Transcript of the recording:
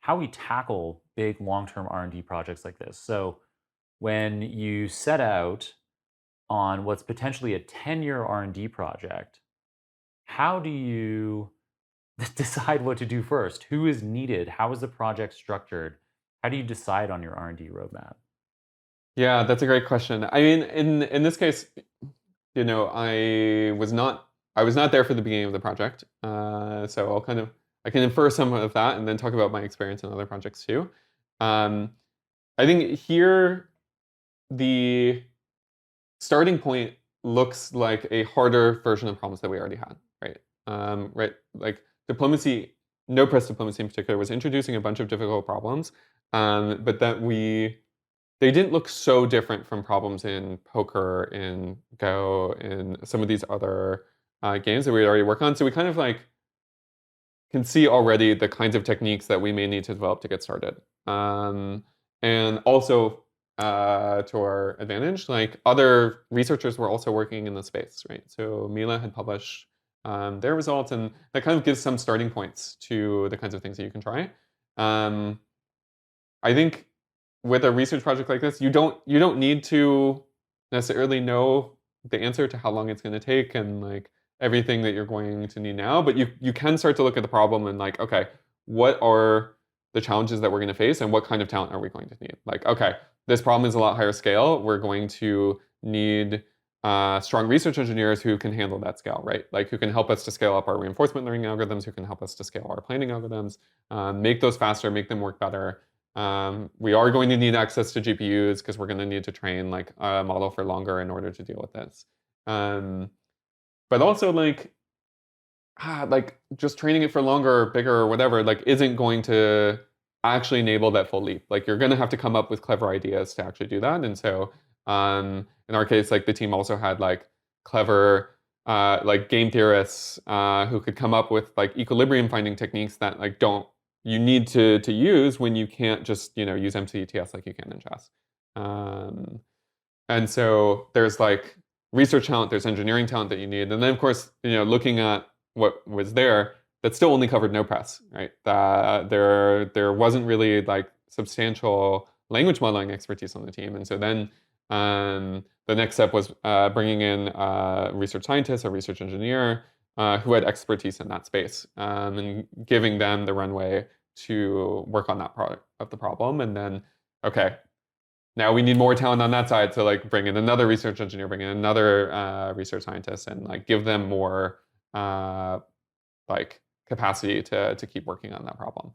how we tackle big long-term R&D projects like this. So when you set out on what's potentially a 10-year R&D project, how do you decide what to do first? Who is needed? How is the project structured? How do you decide on your R&D roadmap? Yeah, that's a great question. I mean, in this case, I was not there for the beginning of the project. So I can infer some of that and then talk about my experience in other projects too. Um, I think here the starting point looks like a harder version of problems that we already had, right? Right, like diplomacy, no press diplomacy in particular, was introducing a bunch of difficult problems, but that they didn't look so different from problems in poker, in Go, in some of these other games that we had already worked on. So we kind of like can see already the kinds of techniques that we may need to develop to get started. And also to our advantage, like other researchers were also working in the space, right? So Mila had published their results, and that kind of gives some starting points to the kinds of things that you can try. Um, I think with a research project like this, you don't need to necessarily know the answer to how long it's going to take and like everything that you're going to need now, but you can start to look at the problem and like, okay, what are the challenges that we're going to face and what kind of talent are we going to need? Like, okay, this problem is a lot higher scale. We're going to need strong research engineers who can handle that scale, right? Like who can help us to scale up our reinforcement learning algorithms, who can help us to scale our planning algorithms, make those faster, make them work better. We are going to need access to GPUs because we're going to need to train like a model for longer in order to deal with this. Um, but also like just training it for longer or bigger or whatever, like isn't going to actually enable that full leap. Like you're going to have to come up with clever ideas to actually do that. And so in our case, like the team also had like clever like game theorists who could come up with like equilibrium finding techniques that like don't you need to use when you can't just use MCETS like you can in chess. Um, and so there's like research talent, there's engineering talent that you need, and then of course looking at what was there, that still only covered no press, right? There wasn't really like substantial language modeling expertise on the team, and so then the next step was bringing in a research scientist, a research engineer who had expertise in that space, and giving them the runway to work on that part of the problem, and then okay, now we need more talent on that side to like bring in another research engineer, bring in another research scientist, and like give them more uh, like capacity to keep working on that problem.